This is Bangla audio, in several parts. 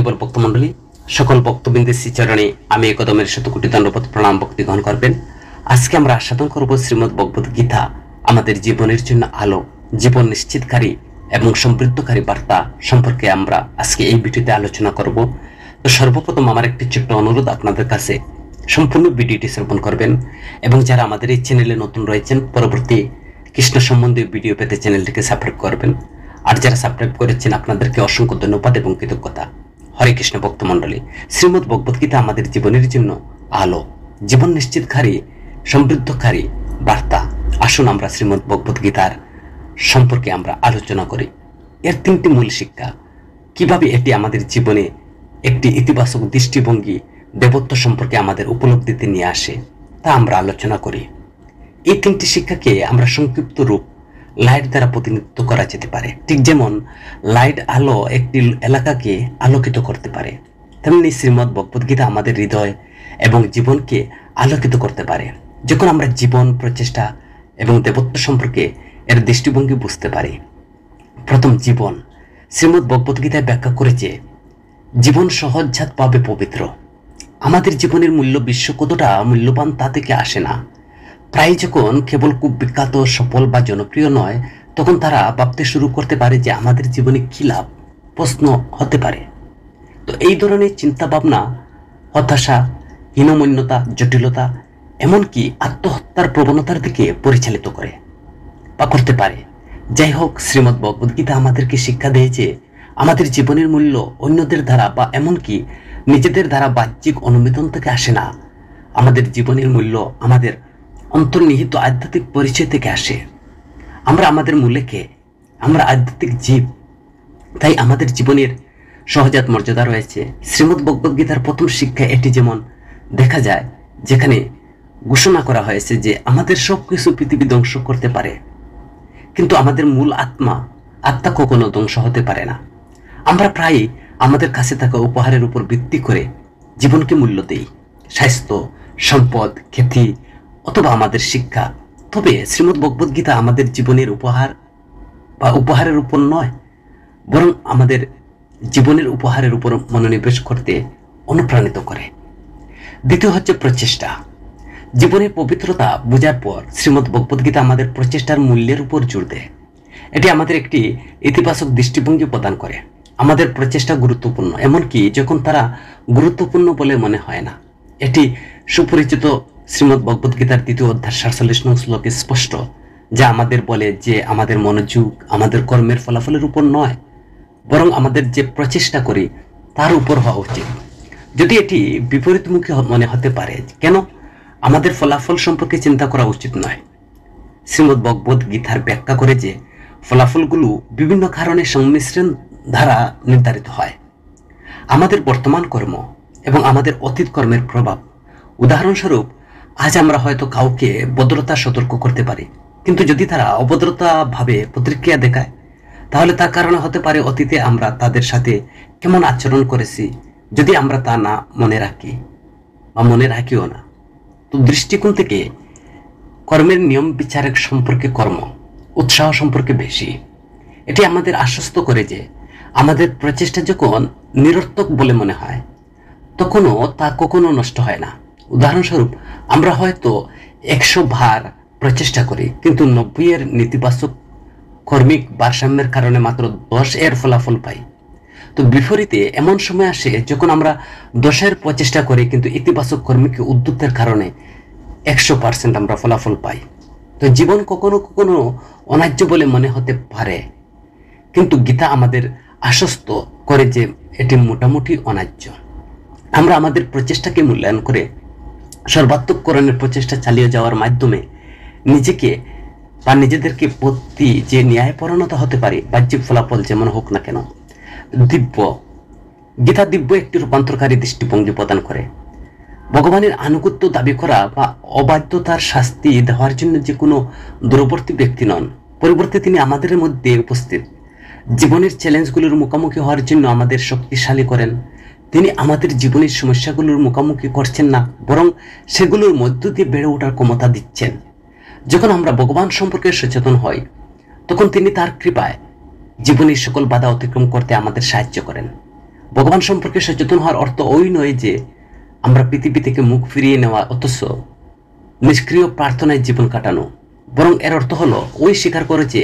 প্রিয়বল ভক্তমণ্ডলী, সকল ভক্তবৃন্দের শ্রীচরণে আমি একদমের শতকোটি দণ্ডবত প্রণাম ভক্তি গ্রহণ করবেন। আজকে আমরা আস্বাদন করব শ্রীমদ্ ভগবত গীতা, আমাদের জীবনের জন্য আলো, জীবন নিশ্চিতকারী এবং সমৃদ্ধকারী বার্তা সম্পর্কে আমরা আজকে এই ভিডিওতে আলোচনা করব। তো সর্বপ্রথম আমার একটি ছোট্ট অনুরোধ আপনাদের কাছে, সম্পূর্ণ ভিডিওটি শ্রবণ করবেন এবং যারা আমাদের এই চ্যানেলে নতুন রয়েছেন, পরবর্তী কৃষ্ণ সম্বন্ধীয় ভিডিও পেতে চ্যানেলটিকে সাবস্ক্রাইব করবেন। আর যারা সাবস্ক্রাইব করেছেন আপনাদেরকে অসংখ্য ধন্যবাদ এবং কৃতজ্ঞতা। হরে কৃষ্ণ ভক্তমণ্ডলী, শ্রীমদ্ ভগবত গীতা আমাদের জীবনের জন্য আলো, জীবন নিশ্চিতকারী সমৃদ্ধকারী বার্তা। আসুন আমরা শ্রীমদ্ ভগবত গীতার সম্পর্কে আমরা আলোচনা করি। এর তিনটি মূল শিক্ষা, কিভাবে এটি আমাদের জীবনে একটি ইতিবাচক দৃষ্টিভঙ্গি দেবত্ব সম্পর্কে আমাদের উপলব্ধিতে নিয়ে আসে, তা আমরা আলোচনা করি। এই তিনটি শিক্ষাকে আমরা সংক্ষিপ্ত রূপ লাইট দ্বারা প্রতিনিধিত্ব করা যেতে পারে। ঠিক যেমন লাইট আলো একটি এলাকাকে আলোকিত করতে পারে, তেমনি শ্রীমদ্ ভগবত গীতা আমাদের হৃদয় এবং জীবনকে আলোকিত করতে পারে। যখন আমরা জীবন, প্রচেষ্টা এবং দেবত্ব সম্পর্কে এর দৃষ্টিভঙ্গি বুঝতে পারি। প্রথম, জীবন। শ্রীমদ্ ভগবত গীতায় ব্যাখ্যা করেছে জীবন সহজাতভাবে পবিত্র। আমাদের জীবনের মূল্য বিশ্ব কতটা মূল্যবান তা থেকে আসে না। প্রায় যখন কেবল খুব বিখ্যাত, সফল বা জনপ্রিয় নয়, তখন তারা ভাবতে শুরু করতে পারে যে আমাদের জীবনে কী লাভ, প্রশ্ন হতে পারে। তো এই ধরনের চিন্তা ভাবনা হতাশা, হীনমন্যতা, জটিলতা, এমনকি আত্মহত্যার প্রবণতার দিকে পরিচালিত করে বা করতে পারে। যাই হোক, শ্রীমদ্ ভগবত গীতা আমাদেরকে শিক্ষা দেয় যে আমাদের জীবনের মূল্য অন্যদের দ্বারা বা এমনকি নিজেদের দ্বারা বাহ্যিক অনুমোদন থেকে আসে না। আমাদের জীবনের মূল্য আমাদের অন্তর্নিহিত আধ্যাত্মিক পরিচয় থেকে আসে। আমরা আমাদের মূল্যকে, আমরা আধ্যাত্মিক জীব, তাই আমাদের জীবনের সহজাত মর্যাদা রয়েছে। শ্রীমদ্ ভগবত গীতার প্রথম শিক্ষা এটি যেমন দেখা যায়, যেখানে ঘোষণা করা হয়েছে যে আমাদের সব কিছু পৃথিবী ধ্বংস করতে পারে, কিন্তু আমাদের মূল আত্মা কখনো ধ্বংস হতে পারে না। আমরা প্রায়ই আমাদের কাছে থাকা উপহারের উপর ভিত্তি করে জীবনকে মূল্য দেই, স্বাস্থ্য, সম্পদ, খ্যাতি অথবা আমাদের শিক্ষা। তবে শ্রীমদ্ ভগবত গীতা আমাদের জীবনের উপহার বা উপহারের উপর নয়, বরং আমাদের জীবনের উপহারের উপর মনোনিবেশ করতে অনুপ্রাণিত করে। দ্বিতীয় হচ্ছে প্রচেষ্টা। জীবনের পবিত্রতা বোঝার পর শ্রীমদ্ ভগবত গীতা আমাদের প্রচেষ্টার মূল্যের উপর জোর দেয়। এটি আমাদের একটি ইতিবাচক দৃষ্টিভঙ্গি প্রদান করে। আমাদের প্রচেষ্টা গুরুত্বপূর্ণ, এমনকি যখন তারা গুরুত্বপূর্ণ বলে মনে হয় না। এটি সুপরিচিত শ্রীমদ্ ভগবত গীতার 2য় অধ্যায় 47 নং শ্লোকে স্পষ্ট, যা আমাদের বলে যে আমাদের মনোযোগ আমাদের কর্মের ফলাফলের উপর নয়, বরং আমাদের যে প্রচেষ্টা করি তার উপর হওয়া উচিত। যদি এটি বিপরীতমুখী মনে হতে পারে, কেন আমাদের ফলাফল সম্পর্কে চিন্তা করা উচিত নয়। শ্রীমদ্ ভগবত গীতার ব্যাখ্যা করে যে ফলাফলগুলো বিভিন্ন কারণে সংমিশ্রণ দ্বারা নির্ধারিত হয়। আমাদের বর্তমান কর্ম এবং আমাদের অতীত কর্মের প্রভাব। উদাহরণস্বরূপ, আজ আমরা হয়তো কাউকে ভদ্রতা সতর্ক করতে পারি, কিন্তু যদি তারা অভদ্রতা ভাবে প্রতিক্রিয়া দেখায়, তাহলে তার কারণে হতে পারে অতীতে আমরা তাদের সাথে কেমন আচরণ করেছি, যদি আমরা তা না মনে রাখি বা মনে রাখিও না। তো দৃষ্টিকোণ থেকে কর্মের নিয়ম বিচারের সম্পর্কে কর্ম উৎসাহ সম্পর্কে বেশি। এটি আমাদের আশ্বস্ত করে যে আমাদের প্রচেষ্টা যখন নিরর্থক বলে মনে হয়, তখনও তা কখনো নষ্ট হয় না। উদাহরণস্বরূপ, আমরা হয়তো 100 বার প্রচেষ্টা করি, কিন্তু 90 এর নেতিবাচক কর্মিক ভারসাম্যের কারণে মাত্র 10 এর ফলাফল পাই। তো বিপরীতে এমন সময় আসে যখন আমরা 10 এর প্রচেষ্টা করি, কিন্তু ইতিবাচক কর্মিক উদ্যোগের কারণে 100% আমরা ফলাফল পাই। তো জীবন কখনো কখনো অন্যায্য বলে মনে হতে পারে, কিন্তু গীতা আমাদের আশ্বস্ত করে যে এটি মোটামুটি অন্যায্য। আমরা আমাদের প্রচেষ্টাকে মূল্যায়ন করে সর্বাত্মকরণের প্রচেষ্টা চালিয়ে যাওয়ার মাধ্যমে নিজেকে বা নিজেদেরকে প্রতি যে ন্যায়পরণতা হতে পারে, বাহ্যিক ফলাফল যেমন হোক না কেন। গীতা দিব্য একটি রূপান্তরকারী দৃষ্টিভঙ্গি প্রদান করে। ভগবানের আনুগত্য দাবি করা বা অবাধ্যতার শাস্তি দেওয়ার জন্য যে কোনো দূরবর্তী ব্যক্তি নন, পরিবর্তে তিনি আমাদের মধ্যে উপস্থিত। জীবনের চ্যালেঞ্জগুলোর মুখোমুখি হওয়ার জন্য আমাদের শক্তিশালী করেন। তিনি আমাদের জীবনের সমস্যাগুলোর মুখোমুখি করছেন না, বরং সেগুলোর মধ্য দিয়ে বেড়ে ওঠার ক্ষমতা দিচ্ছেন। যখন আমরা ভগবান সম্পর্কে সচেতন হই, তখন তিনি তার কৃপায় জীবনের সকল বাধা অতিক্রম করতে আমাদের সাহায্য করেন। ভগবান সম্পর্কে সচেতন হওয়ার অর্থ ওই নয় যে আমরা পৃথিবী থেকে মুখ ফিরিয়ে নেওয়া অথচ নিষ্ক্রিয় প্রার্থনায় জীবন কাটানো, বরং এর অর্থ হলো ওই স্বীকার করে যে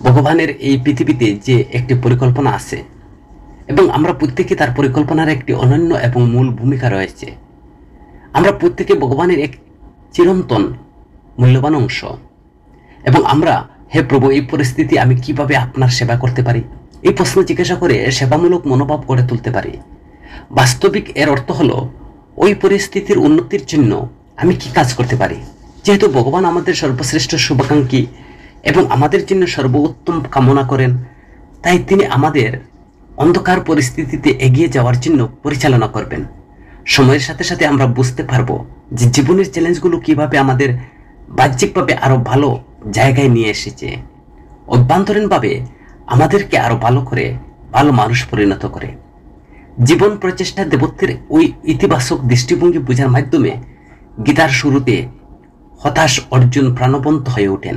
ভগবানের এই পৃথিবীতে যে একটি পরিকল্পনা আছে এবং আমরা প্রত্যেকে তার পরিকল্পনার একটি অনন্য এবং মূল ভূমিকা রয়েছে। আমরা প্রত্যেকে ভগবানের এক চিরন্তন মূল্যবান অংশ এবং আমরা, হে প্রভু, এই পরিস্থিতি আমি কিভাবে আপনার সেবা করতে পারি, এই প্রশ্ন জিজ্ঞাসা করে সেবামূলক মনোভাব গড়ে তুলতে পারি। বাস্তবিক এর অর্থ হলো ওই পরিস্থিতির উন্নতির জন্য আমি কি কাজ করতে পারি। যেহেতু ভগবান আমাদের সর্বশ্রেষ্ঠ শুভাকাঙ্ক্ষী এবং আমাদের জন্য সর্বোত্তম কামনা করেন, তাই তিনি আমাদের অন্ধকার পরিস্থিতিতে এগিয়ে যাওয়ার জন্য পরিচালনা করবেন। সময়ের সাথে সাথে আমরা বুঝতে পারবো যে জীবনের চ্যালেঞ্জগুলো কিভাবে আমাদের বাহ্যিকভাবে আরো ভালো জায়গায় নিয়ে এসেছে, অভ্যন্তরীণভাবে আমাদেরকে আরো ভালো করে ভালো মানুষ পরিণত করে। জীবন প্রচেষ্টা দেবত্বের ওই ইতিবাচক দৃষ্টিভঙ্গি বোঝার মাধ্যমে গীতার শুরুতে হতাশ অর্জুন প্রাণবন্ত হয়ে ওঠেন।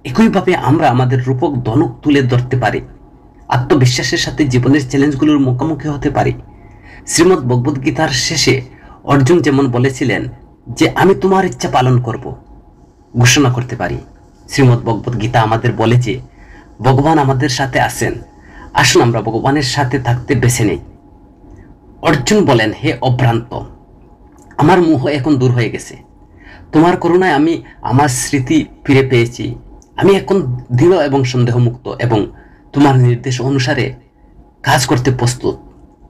একইভাবে আমরা আমাদের রূপক ধনুক তুলে ধরতে পারি, আত্মবিশ্বাসের সাথে জীবনের চ্যালেঞ্জগুলোর মুখোমুখি হতে পারি। শ্রীমদ্ ভগবদ গীতার শেষে অর্জুন যেমন বলেছিলেন যে আমি তোমার ইচ্ছা পালন করব, ঘোষণা করতে পারি। শ্রীমদ্ ভগবদ গীতা আমাদের বলে যে ভগবান আমাদের সাথে আছেন, আসুন আমরা ভগবানের সাথে থাকতে বেছে নেই। অর্জুন বলেন, হে অভ্রান্ত, আমার মোহ এখন দূর হয়ে গেছে, তোমার করুণায় আমি আমার স্মৃতি ফিরে পেয়েছি, আমি এখন দৃঢ় এবং সন্দেহমুক্ত এবং তোমার নির্দেশ অনুসারে কাজ করতে প্রস্তুত।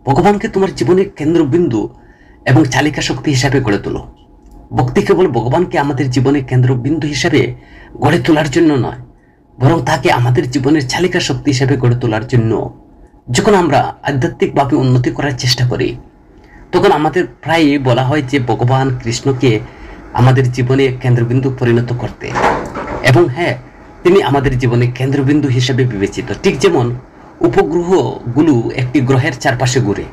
ভগবানকে তোমার জীবনের কেন্দ্রবিন্দু এবং চালিকা শক্তি হিসাবে গড়ে তোলো। ভক্তি কেবল ভগবানকে আমাদের জীবনের কেন্দ্রবিন্দু হিসাবে গড়ে তোলার জন্য নয়, বরং তাকে আমাদের জীবনের চালিকা শক্তি হিসাবে গড়ে তোলার জন্য। যখন আমরা আধ্যাত্মিকভাবে উন্নতি করার চেষ্টা করি, তখন আমাদের প্রায়ই বলা হয় যে ভগবান কৃষ্ণকে আমাদের জীবনে কেন্দ্রবিন্দু পরিণত করতে, এবং হ্যাঁ, তিনি আমাদের জীবনে কেন্দ্রবিন্দু হিসেবে বিবেচিত। ঠিক যেমন উপগ্রহগুলো একটি গ্রহের চারপাশে ঘুরে,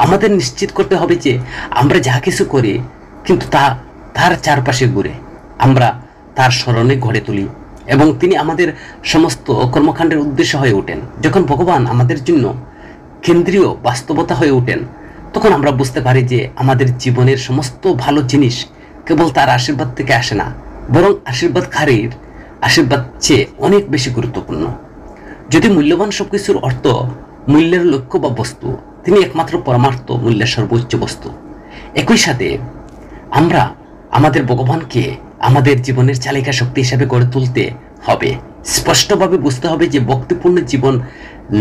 আমাদের নিশ্চিত করতে হবে যে আমরা যা কিছু করি কিন্তু তা তার চারপাশে ঘুরে, আমরা তার স্মরণে গড়ে তুলি এবং তিনি আমাদের সমস্ত কর্মকাণ্ডের উদ্দেশ্য হয়ে ওঠেন। যখন ভগবান আমাদের জন্য কেন্দ্রীয় বাস্তবতা হয়ে ওঠেন, তখন আমরা বুঝতে পারি যে আমাদের জীবনের সমস্ত ভালো জিনিস কেবল তার আশীর্বাদ থেকে আসে না, বরং আশীর্বাদকারীর আশীর্বাদ চেয়ে অনেক বেশি গুরুত্বপূর্ণ। যদি মূল্যবান সবকিছুর অর্থ মূল্যের লক্ষ্য বা বস্তু, তিনি একমাত্র পরমার্থ মূল্যের সর্বোচ্চ বস্তু। একই সাথে আমরা আমাদের ভগবানকে আমাদের জীবনের চালিকা শক্তি হিসাবে গড়ে তুলতে হবে। স্পষ্টভাবে বুঝতে হবে যে ভক্তিপূর্ণ জীবন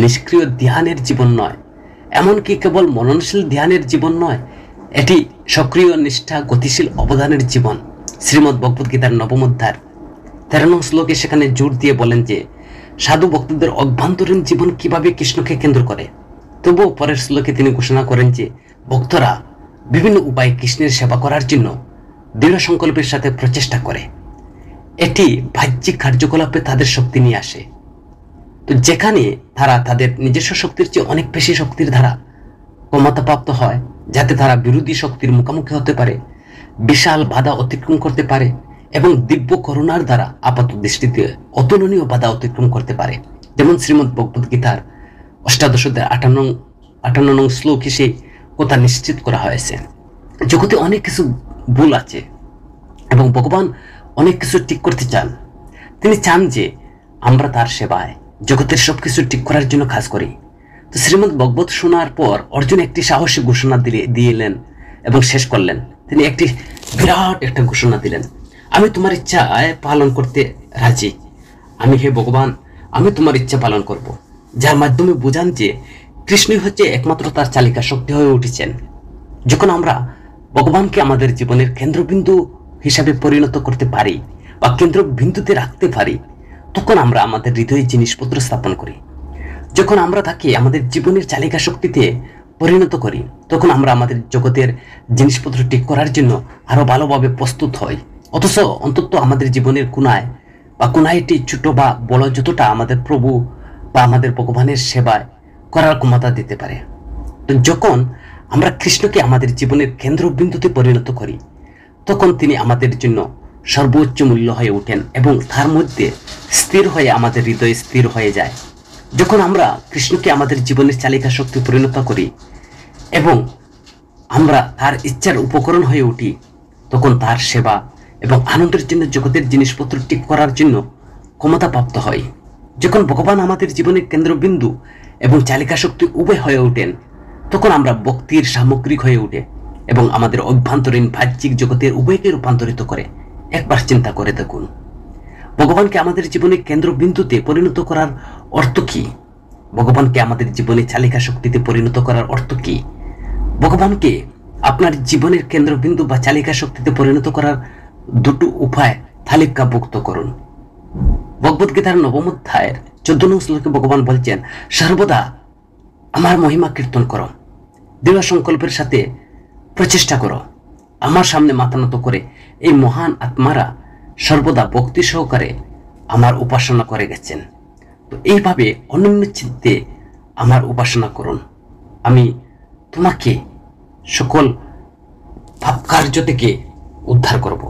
নিষ্ক্রিয় ধ্যানের জীবন নয়, এমনকি কেবল মননশীল ধ্যানের জীবন নয়, এটি সক্রিয় নিষ্ঠা গতিশীল অবদানের জীবন। শ্রীমদ্ ভগবদ গীতার 9ম অধ্যায় 13 নং শ্লোকে সেখানে জোর দিয়ে বলেন যে সাধু ভক্তদের অভ্যন্তরীণ জীবন কিভাবে কৃষ্ণকে কেন্দ্র করে। তবুও পরের শ্লোকে তিনি ঘোষণা করেন যে ভক্তরা বিভিন্ন উপায়ে কৃষ্ণের সেবা করার জন্য দৃঢ় সংকল্পের সাথে প্রচেষ্টা করে। এটি বাহ্যিক কার্যকলাপে তাদের শক্তি নিয়ে আসে, তো যেখানে তারা তাদের নিজস্ব শক্তির চেয়ে অনেক বেশি শক্তির দ্বারা ক্ষমতাপ্রাপ্ত হয়, যাতে তারা বিরোধী শক্তির মুখোমুখি হতে পারে, বিশাল বাধা অতিক্রম করতে পারে এবং দিব্য করুণার দ্বারা আপাত দৃষ্টিতে অতুলনীয় বাধা অতিক্রম করতে পারে। যেমন শ্রীমদ্ ভগবদ গীতার 18 অধ্যায় 58 নং শ্লোকে সেই কথা নিশ্চিত করা হয়েছে। জগতে অনেক কিছু ভুল আছে এবং ভগবান অনেক কিছু ঠিক করতে চান। তিনি চান যে আমরা তার সেবায় জগতের সবকিছু ঠিক করার জন্য কাজ করি। তো শ্রীমদ্ ভগবত শোনার পর অর্জুন একটি সাহসী ঘোষণা দিলেন এবং শেষ করলেন। তিনি একটি বিরাট একটা ঘোষণা দিলেন, আমি তোমার ইচ্ছা পালন করতে রাজি। আমি, হে ভগবান, আমি তোমার ইচ্ছা পালন করব। যার মাধ্যমে বোঝান যে কৃষ্ণই হচ্ছে একমাত্র তার চালিকা শক্তি হয়ে উঠেছেন। যখন আমরা ভগবানকে আমাদের জীবনের কেন্দ্রবিন্দু হিসাবে পরিণত করতে পারি বা কেন্দ্রবিন্দুতে রাখতে পারি, তখন আমরা আমাদের হৃদয়ে জিনিসপত্র স্থাপন করি। যখন আমরা তাকে আমাদের জীবনের চালিকা শক্তিতে পরিণত করি, তখন আমরা আমাদের জগতের জিনিসপত্র ঠিক করার জন্য আরো ভালোভাবে প্রস্তুত হই। অথচ অন্তত আমাদের জীবনের কোনায়টি ছোট বা বড় যতটা আমাদের প্রভু বা আমাদের ভগবানের সেবায় করার ক্ষমতা দিতে পারে। তো যখন আমরা কৃষ্ণকে আমাদের জীবনের কেন্দ্রবিন্দুতে পরিণত করি, তখন তিনি আমাদের জন্য সর্বোচ্চ মূল্য হয়ে ওঠেন এবং তার মধ্যে স্থির হয়ে আমাদের হৃদয়ে স্থির হয়ে যায়। যখন আমরা কৃষ্ণকে আমাদের জীবনের চালিকা শক্তি পরিণত করি, এবং আমরা তার ইচ্ছার উপকরণ হয়ে উঠি, তখন তার সেবা এবং আনন্দের জন্য জগতের জিনিসপত্র ঠিক করার জন্য ক্ষমতাপ্রাপ্ত হয়। যখন ভগবান আমাদের জীবনের কেন্দ্রবিন্দু এবং চালিকা শক্তি উভয় হয়ে ওঠেন, তখন আমরা ভক্তির সামগ্রিক হয়ে উঠে এবং আমাদের অভ্যন্তরীণ বাহ্যিক জগতের উভয়কে রূপান্তরিত করে। একবার চিন্তা করে দেখুন, ভগবানকে আমাদের জীবনের কেন্দ্রবিন্দুতে পরিণত করার অর্থ কি? ভগবানকে আমাদের জীবনে চালিকা শক্তিতে পরিণত করার অর্থ কি? ভগবানকে আপনার জীবনের কেন্দ্রবিন্দু বা চালিকা শক্তিতে পরিণত করার দুটো উপায় তালিকাভুক্ত করুন। ভগবদ্গীতার 9ম অধ্যায়ের 14 নং শ্লোকে ভগবান বলছেন, সর্বদা আমার মহিমা কীর্তন করো, দৃঢ় সংকল্পের সাথে প্রচেষ্টা করো। আমার সামনে মাথা নত করে এই মহান আত্মারা সর্বদা ভক্তি সহকারে আমার উপাসনা করে গেছেন। তো এইভাবে অনন্য চিত্তে আমার উপাসনা করুন। আমি তোমাকে সকল পাপ কার্য থেকে উদ্ধার করব।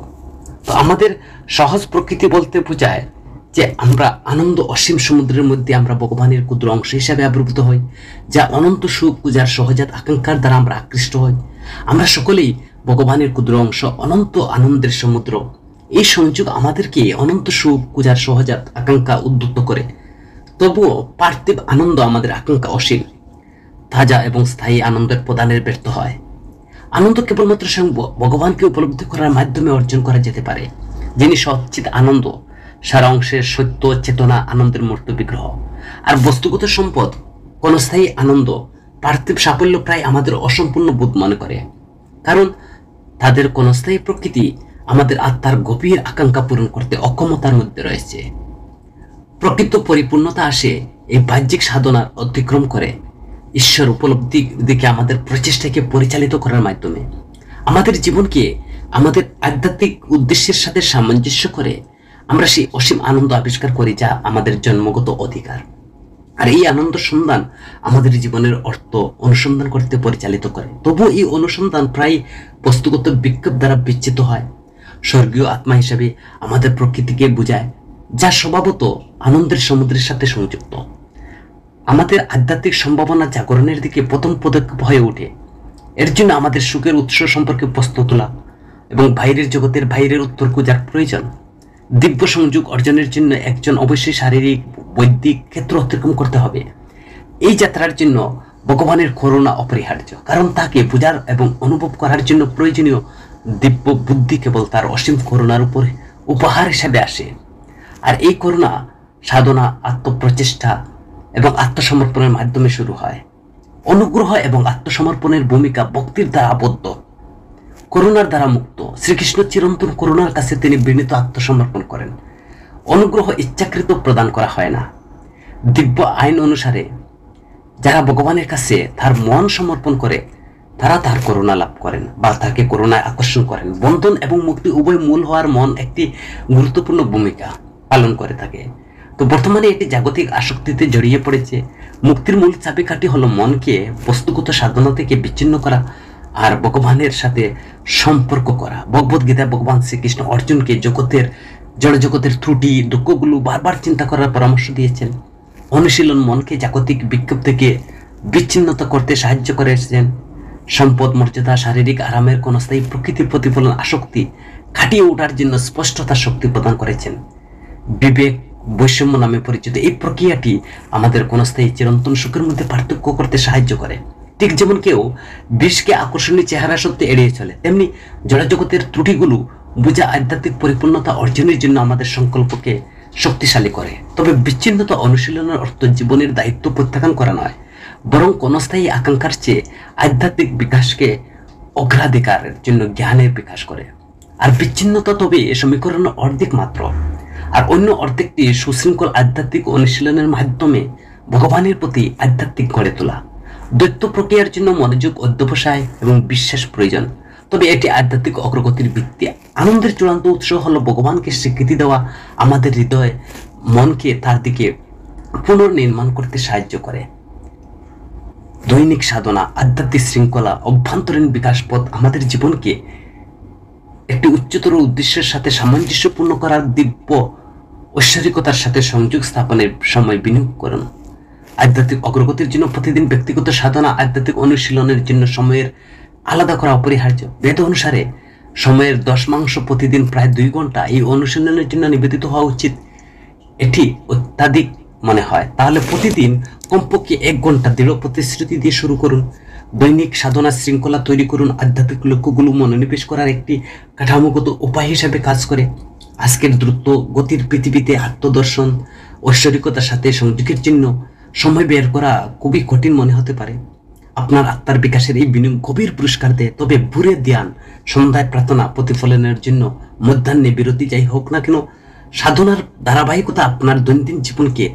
তো আমাদের সহজ প্রকৃতি বলতে বোঝায় যে আমরা আনন্দ অসীম সমুদ্রের মধ্যে আমরা ভগবানের ক্ষুদ্র অংশ হিসাবে আবির্ভূত হই, যা অনন্ত সুখ পূজার সহজাত আকাঙ্ক্ষার দ্বারা আমরা আকৃষ্ট হই। আমরা সকলেই ভগবানের ক্ষুদ্র অংশ, অনন্ত আনন্দের সমুদ্র। এই সংযোগ আমাদেরকে অনন্ত সুখ পূজার সহজাত আকাঙ্ক্ষা উদ্বুদ্ধ করে। তবুও পার্থিব আনন্দ আমাদের আকাঙ্ক্ষা অসীম, তাজা এবং স্থায়ী আনন্দের প্রদানের ব্যর্থ হয়। আনন্দ কেবলমাত্র স্বয়ং ভগবানকে উপলব্ধি করার মাধ্যমে অর্জন করা যেতে পারে, যিনি সচ্চিত আনন্দ, সারা অংশের সত্য চেতনা আনন্দের মূর্ত বিগ্রহ। আর বস্তুগত সম্পদ, ক্ষণস্থায়ী আনন্দ, পার্থিব সাফল্য প্রায় আমাদের অসম্পূর্ণ বোধ মনে করে, কারণ তাদের ক্ষণস্থায়ী প্রকৃতি আমাদের আত্মার গভীর আকাঙ্ক্ষা পূরণ করতে অক্ষমতার মধ্যে রয়েছে। প্রকৃত পরিপূর্ণতা আসে এই বাহ্যিক সাধনার অতিক্রম করে ঈশ্বর উপলব্ধির দিকে আমাদের প্রচেষ্টাকে পরিচালিত করার মাধ্যমে। আমাদের জীবনকে আমাদের আধ্যাত্মিক উদ্দেশ্যের সাথে সামঞ্জস্য করে আমরা সেই অসীম আনন্দ আবিষ্কার করি, যা আমাদের জন্মগত অধিকার। আর এই আনন্দ সন্ধান আমাদের জীবনের অর্থ অনুসন্ধান করতে পরিচালিত করে। তবু এই অনুসন্ধান প্রায় বস্তুগত বিক্ষোভ দ্বারা বিচ্ছিত হয়। স্বর্গীয় আত্মা হিসাবে আমাদের প্রকৃতিকে বোঝায়, যা স্বভাবত আনন্দের সমুদ্রের সাথে সংযুক্ত। আমাদের আধ্যাত্মিক সম্ভাবনা জাগরণের দিকে প্রথম পদক্ষেপ হয়ে ওঠে। এর জন্য আমাদের সুখের উৎস সম্পর্কে প্রশ্ন তোলা এবং বাইরের জগতের বাইরের উত্তর খোঁজার প্রয়োজন। দিব্য সংযোগ অর্জনের জন্য একজন অবশ্যই শারীরিক বৈদিক ক্ষেত্র অতিক্রম করতে হবে। এই যাত্রার জন্য ভগবানের করুণা অপরিহার্য, কারণ তাকে বোঝার এবং অনুভব করার জন্য প্রয়োজনীয় দিব্য বুদ্ধি কেবল তার অসীম করুণার উপর উপহার হিসাবে আসে। আর এই করুণা সাধনা, আত্মপ্রচেষ্টা এবং আত্মসমর্পণের মাধ্যমে শুরু হয়। অনুগ্রহ এবং আত্মসমর্পণের ভূমিকা ভক্তির দ্বারা আবদ্ধ, করুণার দ্বারা মুক্ত। শ্রীকৃষ্ণ চিরন্তন করুণার কাছে তিনি বিনীত আত্মসমর্পণ করেন। অনুগ্রহ ইচ্ছাকৃত প্রদান করা হয় না। দিব্য আইন অনুসারে যারা ভগবানের কাছে তার মন সমর্পণ করে, তারা তার করুণা লাভ করেন বা তাকে করুণায় আকর্ষণ করেন। বন্ধন এবং মুক্তি উভয় মূল হওয়ার মন একটি গুরুত্বপূর্ণ ভূমিকা পালন করে থাকে। তো বর্তমানে এটি জাগতিক আসক্তিতে জড়িয়ে পড়েছে। মুক্তির মূল চাবিকাঠি হলো মনকে বস্তুগত সাধনা থেকে বিচ্ছিন্ন করা আর ভগবানের সাথে সম্পর্ক করা। ভগবদ্গীতায় ভগবান শ্রীকৃষ্ণ অর্জুনকে জড়জগতের ত্রুটি, দুঃখগুলো বারবার চিন্তা করার পরামর্শ দিয়েছেন। অনুশীলন মনকে জাগতিক বিক্ষোভ থেকে বিচ্ছিন্নতা করতে সাহায্য করেছেন। সম্পদ, মর্যাদা, শারীরিক আরামের ক্ষণস্থায়ী প্রকৃতির প্রতিফলন আসক্তি কাটিয়ে ওঠার জন্য স্পষ্টতার শক্তি প্রদান করেছেন। বিবেক বৈষম্য নামে পরিচিত এই প্রক্রিয়াটি আমাদের ক্ষণস্থায়ী চিরন্তন সুখের মধ্যে পার্থক্য করতে সাহায্য করে। ঠিক যেমন কেউ বিষকে আকর্ষণীয় চেহারা সত্ত্বে এড়িয়ে চলে, তেমনি জড়জগতের ত্রুটিগুলো বোঝা আধ্যাত্মিক পরিপূর্ণতা অর্জনের জন্য আমাদের সংকল্পকে শক্তিশালী করে। তবে বিচ্ছিন্নতা অনুশীলনের অর্থ জীবনের দায়িত্ব প্রত্যাখ্যান করা নয়, বরং ক্ষণস্থায়ী আকাঙ্ক্ষার চেয়ে আধ্যাত্মিক বিকাশকে অগ্রাধিকারের জন্য জ্ঞানের বিকাশ করে। আর বিচ্ছিন্নতা তবে সমীকরণের অর্ধেক মাত্র, আর অন্য অর্ধেকটি সুশৃঙ্খল আধ্যাত্মিক অনুশীলনের মাধ্যমে ভগবানের প্রতি আধ্যাত্মিক গড়ে তোলা। দ্বৈত প্রক্রিয়ার জন্য মনোযোগ, অধ্যবসায় এবং বিশ্বাস প্রয়োজন, তবে এটি আধ্যাত্মিক অগ্রগতির ভিত্তি। আনন্দের চূড়ান্ত উৎস হলো ভগবানকে স্বীকৃতি দেওয়া। আমাদের হৃদয় মনকে তার দিকে পুনর্নির্মাণ করতে সাহায্য করে। দৈনিক সাধনা, আধ্যাত্মিক শৃঙ্খলা, অভ্যন্তরীণ বিকাশ পথ আমাদের জীবনকে একটি উচ্চতর উদ্দেশ্যের সাথে সামঞ্জস্যপূর্ণ করার দিব্য ঐশ্বরিকতার সাথে সংযোগ স্থাপনের সময় বিনিয়োগ করুন। আধ্যাত্মিক অগ্রগতির জন্য প্রতিদিন ব্যক্তিগত সাধনা আধ্যাত্মিক অনুশীলনের জন্য সময়ের আলাদা করা অপরিহার্য। বেদ অনুসারে সময়ের 10 প্রতিদিন প্রায় 2 ঘন্টা এই অনুশীলনের জন্য নিবেদিত হওয়া উচিত। এটি অত্যাধিক মনে হয় তাহলে প্রতিদিন কমপক্ষে 1 ঘন্টা দৃঢ় প্রতিশ্রুতি দিয়ে শুরু করুন। দৈনিক সাধনা শৃঙ্খলা তৈরি করুন। আধ্যাত্মিক লক্ষ্যগুলো মনোনিবেশ করার একটি কাঠামোগত উপায় হিসেবে কাজ করে। আজকের দ্রুত গতির পৃথিবীতে আত্মদর্শন ঐশ্বরিকতার সাথে সংযোগের জন্য সময় বের করা খুবই কঠিন মনে হতে পারে। আপনার আত্মার বিকাশের এই বিনিয়োগ গভীর পুরস্কার দেয়। তবে ভোরে ধ্যান, সন্ধ্যায় প্রার্থনা, প্রতিফলনের জন্য মধ্যাহ্নে বিরতি যাই হোক না কেন, সাধনার ধারাবাহিকতা আপনার দৈনন্দিন জীবনকে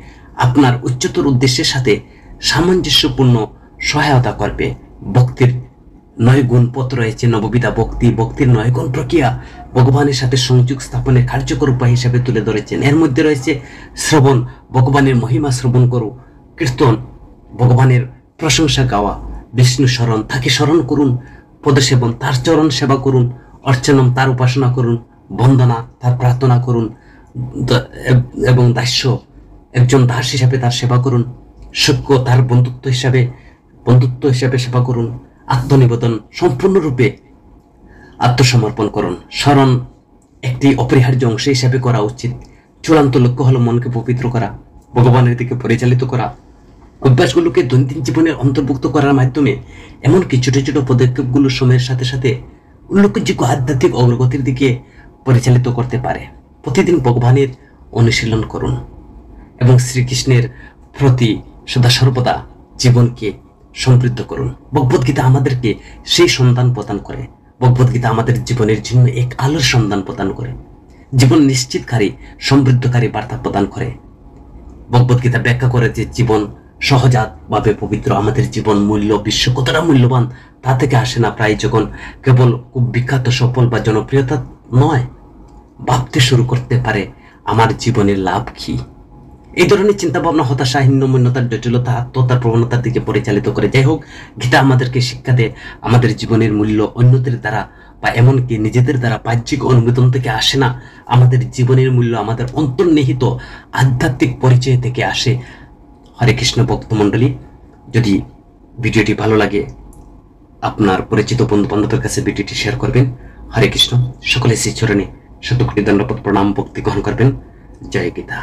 আপনার উচ্চতর উদ্দেশ্যের সাথে সামঞ্জস্যপূর্ণ সহায়তা করবে। ভক্তির 9 গুণ পথ রয়েছে। নববিধা ভক্তি, ভক্তির 9 গুণ প্রক্রিয়া ভগবানের সাথে সংযোগ স্থাপনের কার্যকর উপায় হিসেবে তুলে ধরেছেন। এর মধ্যে রয়েছে শ্রবণ, ভগবানের মহিমা শ্রবণ করো; কীর্তন, ভগবানের প্রশংসা গাওয়া; বিষ্ণু স্মরণ, তাকে স্মরণ করুন; পদসেবন, তার চরণ সেবা করুন; অর্চনম, তার উপাসনা করুন; বন্দনা, তার প্রার্থনা করুন; এবং দাস্য, একজন দাস হিসাবে তার সেবা করুন; সখ্য, তার বন্ধুত্ব হিসাবে সেবা করুন; আত্মনিবেদন, সম্পূর্ণরূপে আত্মসমর্পণ করুন। স্মরণ একটি অপরিহার্য অংশ হিসাবে করা উচিত। চূড়ান্ত লক্ষ্য হলো মনকে পবিত্র করা, ভগবানের দিকে পরিচালিত করা। অভ্যাসগুলোকে দৈনন্দিন জীবনের অন্তর্ভুক্ত করার মাধ্যমে এমনকি ছোট ছোট পদক্ষেপগুলো সময়ের সাথে সাথে উল্লেখযোগ্য আধ্যাত্মিক অগ্রগতির দিকে পরিচালিত করতে পারে। প্রতিদিন ভগবানের অনুশীলন করুন এবং শ্রীকৃষ্ণের প্রতি সদা সর্বদা জীবনকে সমৃদ্ধ করুন। ভগবদ্গীতা আমাদেরকে সেই সন্ধান প্রদান করে। ভগবদ্গীতা আমাদের জীবনের জন্য এক আলোর সন্ধান প্রদান করে, জীবন নিশ্চিতকারী সমৃদ্ধকারী বার্তা প্রদান করে। ভগবদ্গীতা ব্যাখ্যা করে যে জীবন সহজাতভাবে পবিত্র। আমাদের জীবন মূল্য বিশ্ব কতটা মূল্যবান তা থেকে আসে না প্রায় যখন কেবল খুব বিখ্যাত, সফল বা জনপ্রিয়তা নয়, ভাবতে শুরু করতে পারে আমার জীবনের লাভ কি। এই ধরনের চিন্তাভাবনা হতাশা, হীনমন্যতার জটিলতা, আত্মহত্যার প্রবণতার দিকে পরিচালিত করে। যাই হোক, গীতা আমাদেরকে শিক্ষা দেয় আমাদের জীবনের মূল্য অন্যদের দ্বারা বা এমনকি নিজেদের দ্বারা বাহ্যিক অনুমোদন থেকে আসে না। আমাদের জীবনের মূল্য আমাদের অন্তর্নিহিত আধ্যাত্মিক পরিচয় থেকে আসে। হরে কৃষ্ণ ভক্তমণ্ডলী, যদি ভিডিওটি ভালো লাগে আপনার পরিচিত বন্ধু বান্ধবের কাছে ভিডিওটি শেয়ার করবেন। হরে কৃষ্ণ। সকলে শ্রীচরণে শতকোটি দণ্ডবত প্রণাম ভক্তি গ্রহণ করবেন। জয় গীতা।